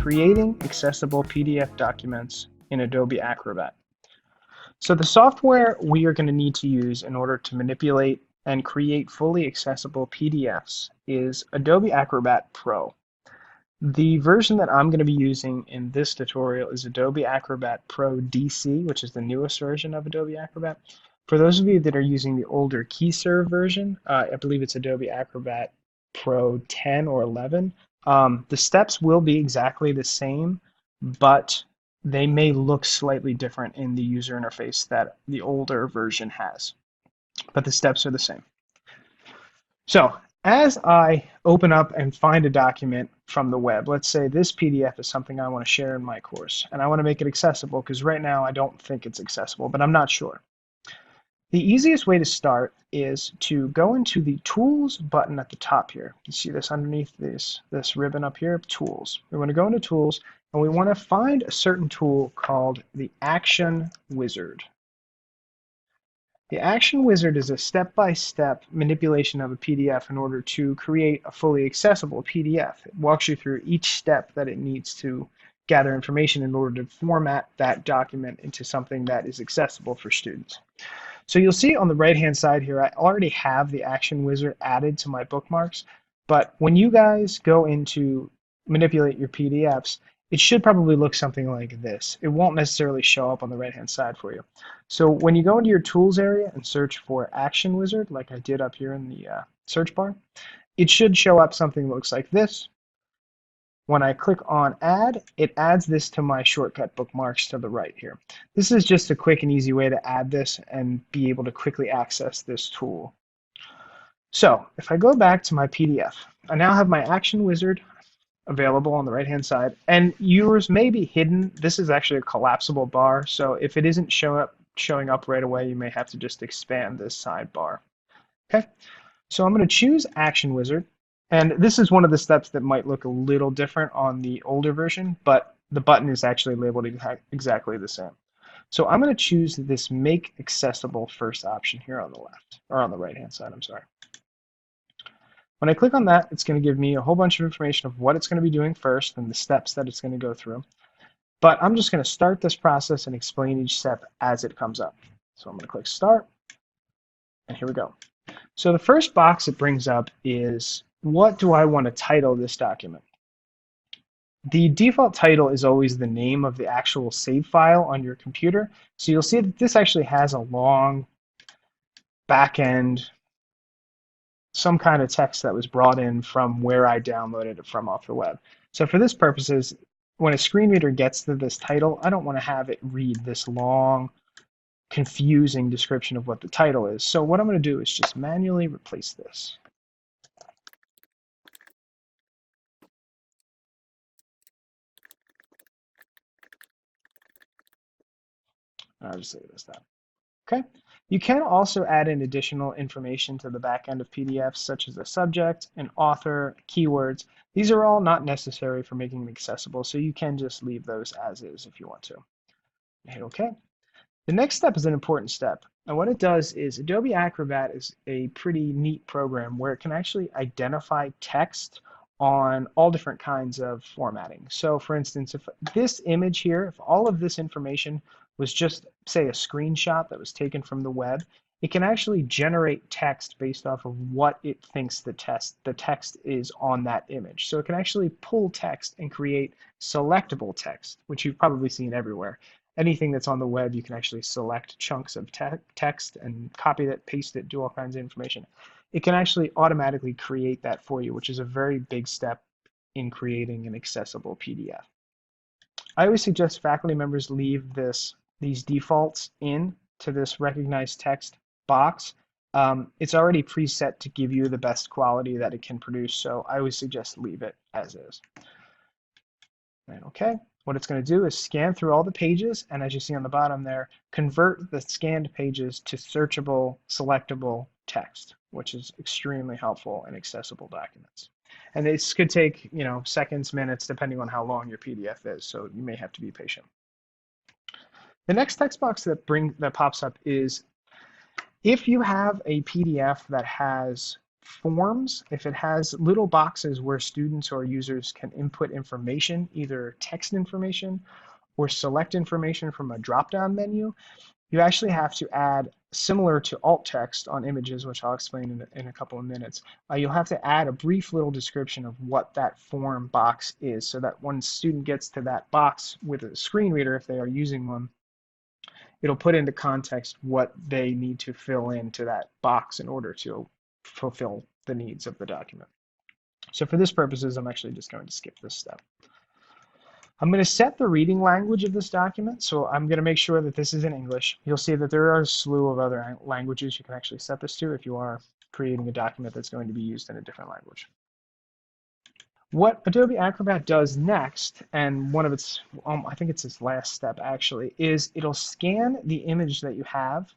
creating accessible PDF documents in Adobe Acrobat. So the software we are going to need to use in order to manipulate and create fully accessible PDFs is Adobe Acrobat Pro. The version that I'm going to be using in this tutorial is Adobe Acrobat Pro DC, which is the newest version of Adobe Acrobat. For those of you that are using the older KeyServe version, I believe it's Adobe Acrobat Pro 10 or 11, the steps will be exactly the same, but they may look slightly different in the user interface that the older version has. But the steps are the same. So as I open up and find a document from the web, let's say this PDF is something I want to share in my course, and I want to make it accessible because right now I don't think it's accessible, but I'm not sure. The easiest way to start is to go into the Tools button at the top here. You see this underneath this ribbon up here, Tools. We want to go into Tools, and we want to find a certain tool called the Action Wizard. The Action Wizard is a step-by-step manipulation of a PDF in order to create a fully accessible PDF. It walks you through each step that it needs to gather information in order to format that document into something that is accessible for students. So you'll see on the right-hand side here, I already have the Action Wizard added to my bookmarks, but when you guys go into manipulate your PDFs, it should probably look something like this. It won't necessarily show up on the right-hand side for you. So when you go into your Tools area and search for Action Wizard, like I did up here in the search bar, it should show up something that looks like this. When I click on Add, it adds this to my shortcut bookmarks to the right here. This is just a quick and easy way to add this and be able to quickly access this tool. So if I go back to my PDF, I now have my Action Wizard available on the right-hand side, and yours may be hidden. This is actually a collapsible bar, so if it isn't showing up right away, you may have to just expand this sidebar. Okay, so I'm going to choose Action Wizard. And this is one of the steps that might look a little different on the older version, but the button is actually labeled exactly the same. So I'm going to choose this Make Accessible first option here on the left, or on the right-hand side, I'm sorry. When I click on that, it's going to give me a whole bunch of information of what it's going to be doing first and the steps that it's going to go through. But I'm just going to start this process and explain each step as it comes up. So I'm going to click Start, and here we go. So the first box it brings up is, what do I want to title this document? The default title is always the name of the actual save file on your computer. So you'll see that this actually has a long back end, some kind of text that was brought in from where I downloaded it from off the web. So for this purposes, when a screen reader gets to this title, I don't want to have it read this long, confusing description of what the title is. So what I'm going to do is just manually replace this. I'll just leave it as that. Okay. You can also add in additional information to the back end of PDFs, such as a subject, an author, keywords. These are all not necessary for making them accessible, so you can just leave those as is if you want to. Hit OK. The next step is an important step. And what it does is Adobe Acrobat is a pretty neat program where it can actually identify text on all different kinds of formatting. So for instance, if this image here, if all of this information was just, say, a screenshot that was taken from the web, it can actually generate text based off of what it thinks the text is on that image. So it can actually pull text and create selectable text, which you've probably seen everywhere. Anything that's on the web, you can actually select chunks of text and copy it, paste it, do all kinds of information. It can actually automatically create that for you, which is a very big step in creating an accessible PDF. I always suggest faculty members leave these defaults in to this recognize text box. It's already preset to give you the best quality that it can produce, so I always suggest leave it as is. Right, okay. What it's going to do is scan through all the pages, and as you see on the bottom there, convert the scanned pages to searchable, selectable text, which is extremely helpful in accessible documents. And this could take, seconds, minutes, depending on how long your PDF is, so you may have to be patient. The next text box that pops up is if you have a PDF that has forms, if it has little boxes where students or users can input information, either text information or select information from a drop-down menu, you actually have to add, similar to alt text on images, which I'll explain in a couple of minutes, you'll have to add a brief little description of what that form box is so that when a student gets to that box with a screen reader, if they are using one, it'll put into context what they need to fill into that box in order to fulfill the needs of the document. So for this purposes, I'm actually just going to skip this step. I'm going to set the reading language of this document, so I'm going to make sure that this is in English. You'll see that there are a slew of other languages you can actually set this to if you are creating a document that's going to be used in a different language. What Adobe Acrobat does next, and one of its, I think it's its last step actually, is it'll scan the image that you have.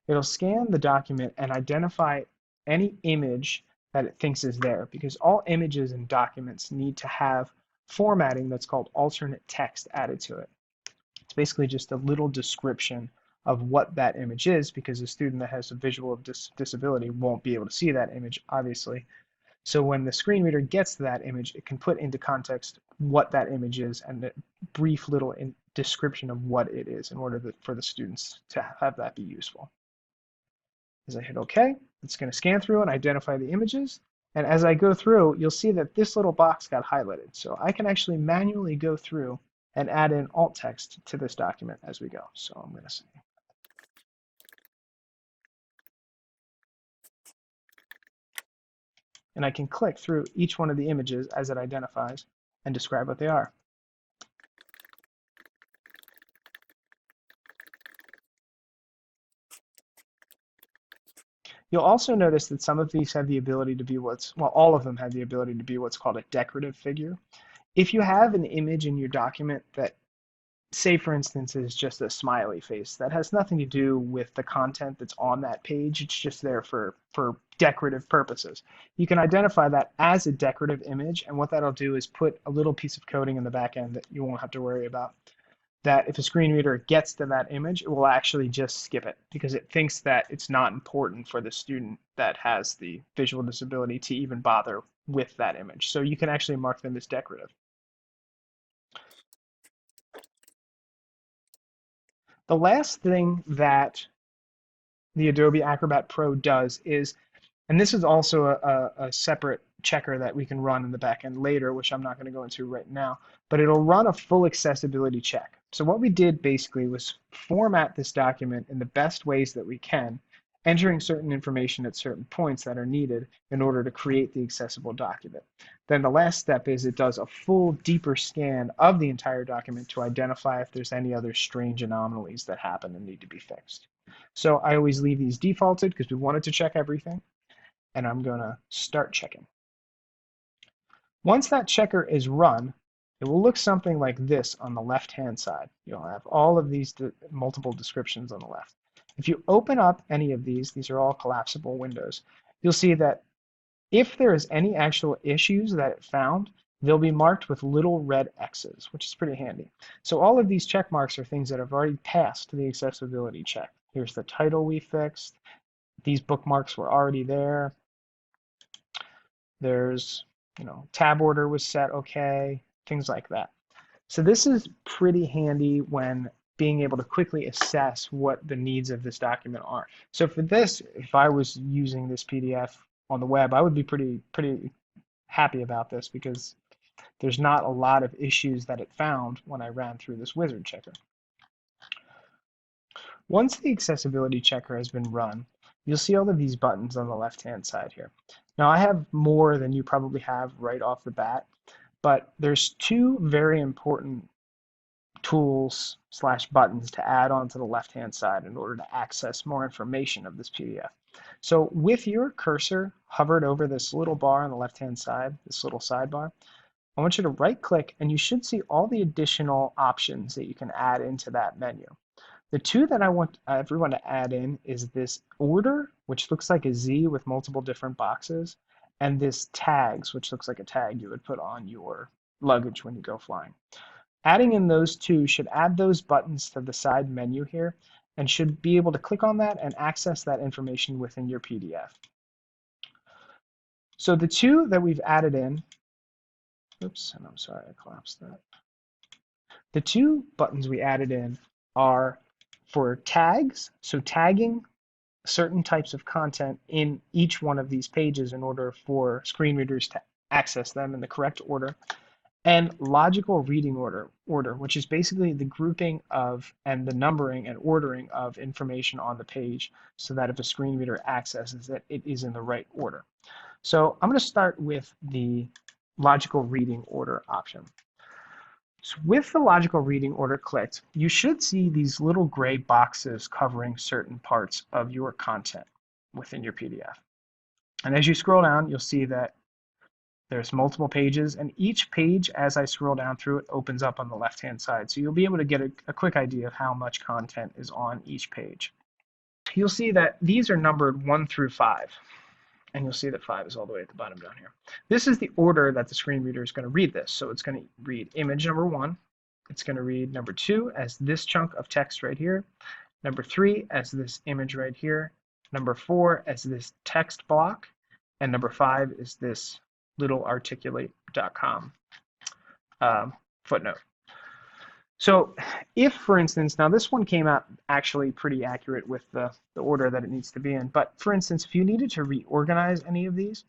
It'll scan the document and identify any image that it thinks is there, because all images and documents need to have formatting that's called alternate text added to it. It's basically just a little description of what that image is, because a student that has a visual disability won't be able to see that image, obviously. So when the screen reader gets to that image, it can put into context what that image is and a brief little description of what it is in order for the students to have that be useful. As I hit OK, it's going to scan through and identify the images. And as I go through, you'll see that this little box got highlighted. So I can actually manually go through and add in alt text to this document as we go. So I'm going to say, and I can click through each one of the images as it identifies and describe what they are. You'll also notice that some of these have the ability to be all of them have the ability to be what's called a decorative figure. If you have an image in your document that, say for instance, is just a smiley face that has nothing to do with the content that's on that page, it's just there for decorative purposes, you can identify that as a decorative image, and what that'll do is put a little piece of coding in the back end that you won't have to worry about, that if a screen reader gets to that image, it will actually just skip it because it thinks that it's not important for the student that has the visual disability to even bother with that image. So you can actually mark them as decorative. The last thing that the Adobe Acrobat Pro does is, and this is also a separate checker that we can run in the back end later, which I'm not going to go into right now, but it'll run a full accessibility check. So what we did basically was format this document in the best ways that we can, entering certain information at certain points that are needed in order to create the accessible document. Then the last step is it does a full, deeper scan of the entire document to identify if there's any other strange anomalies that happen and need to be fixed. So I always leave these defaulted because we wanted to check everything, and I'm going to start checking. Once that checker is run, it will look something like this on the left-hand side. You'll have all of these multiple descriptions on the left. If you open up any of these are all collapsible windows, you'll see that if there is any actual issues that it found, they'll be marked with little red X's, which is pretty handy. So all of these check marks are things that have already passed the accessibility check. Here's the title we fixed. These bookmarks were already there. There's, tab order was set okay, things like that. So this is pretty handy when being able to quickly assess what the needs of this document are. So for this, if I was using this PDF on the web, I would be pretty happy about this because there's not a lot of issues that it found when I ran through this wizard checker. Once the accessibility checker has been run, you'll see all of these buttons on the left-hand side here. Now I have more than you probably have right off the bat, but there's two very important tools / buttons to add onto the left-hand side in order to access more information of this PDF. So with your cursor hovered over this little bar on the left-hand side, this little sidebar, I want you to right-click and you should see all the additional options that you can add into that menu. The two that I want everyone to add in is this order, which looks like a Z with multiple different boxes, and this tags, which looks like a tag you would put on your luggage when you go flying. Adding in those two should add those buttons to the side menu here and should be able to click on that and access that information within your PDF. So the two that we've added in, oops, and I'm sorry, I collapsed that. The two buttons we added in are for tags, so tagging certain types of content in each one of these pages in order for screen readers to access them in the correct order, and logical reading order, which is basically the grouping of and the numbering and ordering of information on the page so that if a screen reader accesses it, it is in the right order. So I'm going to start with the logical reading order option. So with the logical reading order clicked, you should see these little gray boxes covering certain parts of your content within your PDF. And as you scroll down, you'll see that there's multiple pages, and each page, as I scroll down through it, opens up on the left-hand side. So you'll be able to get a quick idea of how much content is on each page. You'll see that these are numbered 1 through 5. And you'll see that 5 is all the way at the bottom down here. This is the order that the screen reader is going to read this. So it's going to read image number 1. It's going to read number 2 as this chunk of text right here. Number 3 as this image right here. Number 4 as this text block. And number 5 is this little articulate.com footnote. So if, for instance, now this one came out actually pretty accurate with the order that it needs to be in, but for instance, if you needed to reorganize any of these,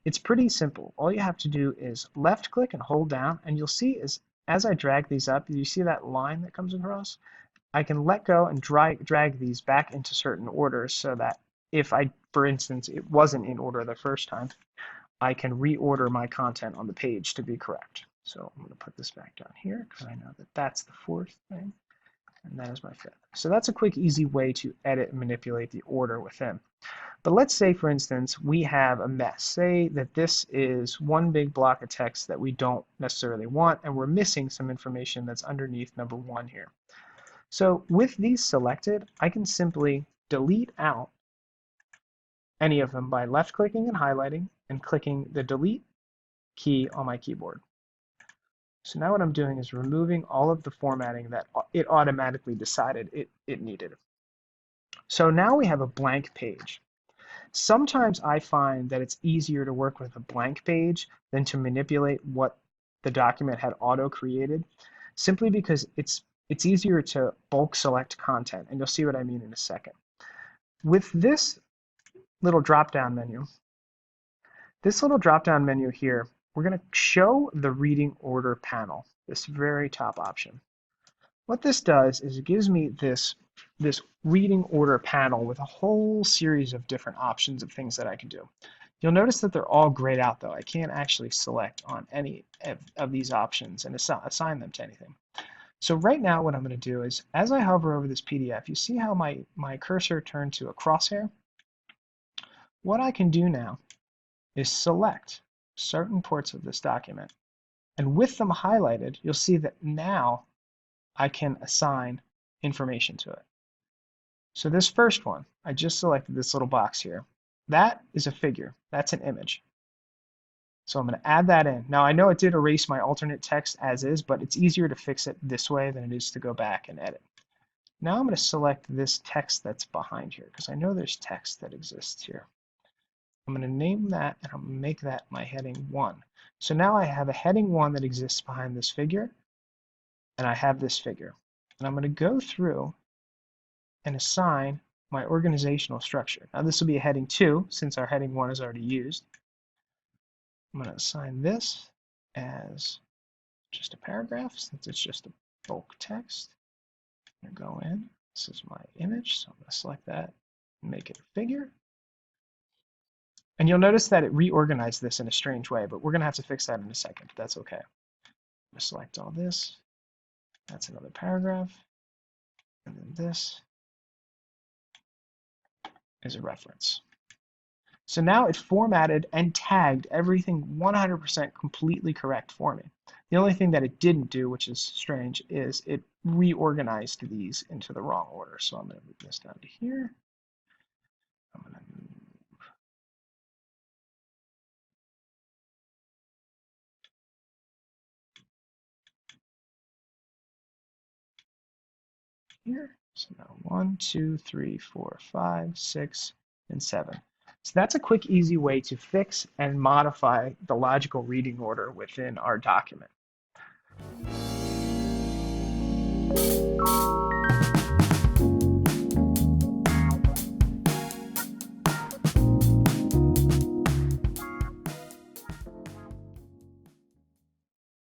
it's pretty simple. All you have to do is left click and hold down, and you'll see as I drag these up, you see that line that comes across? I can let go and drag these back into certain orders so that if for instance, it wasn't in order the first time, I can reorder my content on the page to be correct. So I'm going to put this back down here because I know that that's the 4th thing, and that is my 5th. So that's a quick, easy way to edit and manipulate the order within. But let's say, for instance, we have a mess. Say that this is one big block of text that we don't necessarily want, and we're missing some information that's underneath number 1 here. So with these selected, I can simply delete out any of them by left-clicking and highlighting and clicking the delete key on my keyboard. So now what I'm doing is removing all of the formatting that it automatically decided it needed. So now we have a blank page. Sometimes I find that it's easier to work with a blank page than to manipulate what the document had auto-created, simply because it's easier to bulk select content, and you'll see what I mean in a second. With this little drop-down menu, here, we're going to show the reading order panel, this very top option. What this does is it gives me this reading order panel with a whole series of different options of things that I can do. You'll notice that they're all grayed out though. I can't actually select on any of these options and assign them to anything. So right now what I'm going to do is, as I hover over this PDF, you see how my cursor turned to a crosshair? What I can do now is select certain parts of this document. And with them highlighted, you'll see that now I can assign information to it. So this first one, I just selected this little box here. That is a figure. That's an image. So I'm going to add that in. Now I know it did erase my alternate text as is, but it's easier to fix it this way than it is to go back and edit. Now I'm going to select this text that's behind here because I know there's text that exists here. I'm going to name that, and I'm going to make that my heading 1. So now I have a heading 1 that exists behind this figure, and I have this figure. And I'm going to go through and assign my organizational structure. Now this will be a heading 2 since our heading 1 is already used. I'm going to assign this as just a paragraph since it's just a bulk text. I'm going to go in. This is my image, so I'm going to select that and make it a figure. And you'll notice that it reorganized this in a strange way, but we're going to have to fix that in a second. That's okay. I'm going to select all this. That's another paragraph. And then this is a reference. So now it formatted and tagged everything 100% completely correct for me. The only thing that it didn't do, which is strange, is it reorganized these into the wrong order. So I'm going to move this down to here. I'm going to move here. So now 1, 2, 3, 4, 5, 6, and 7. So that's a quick, easy way to fix and modify the logical reading order within our document.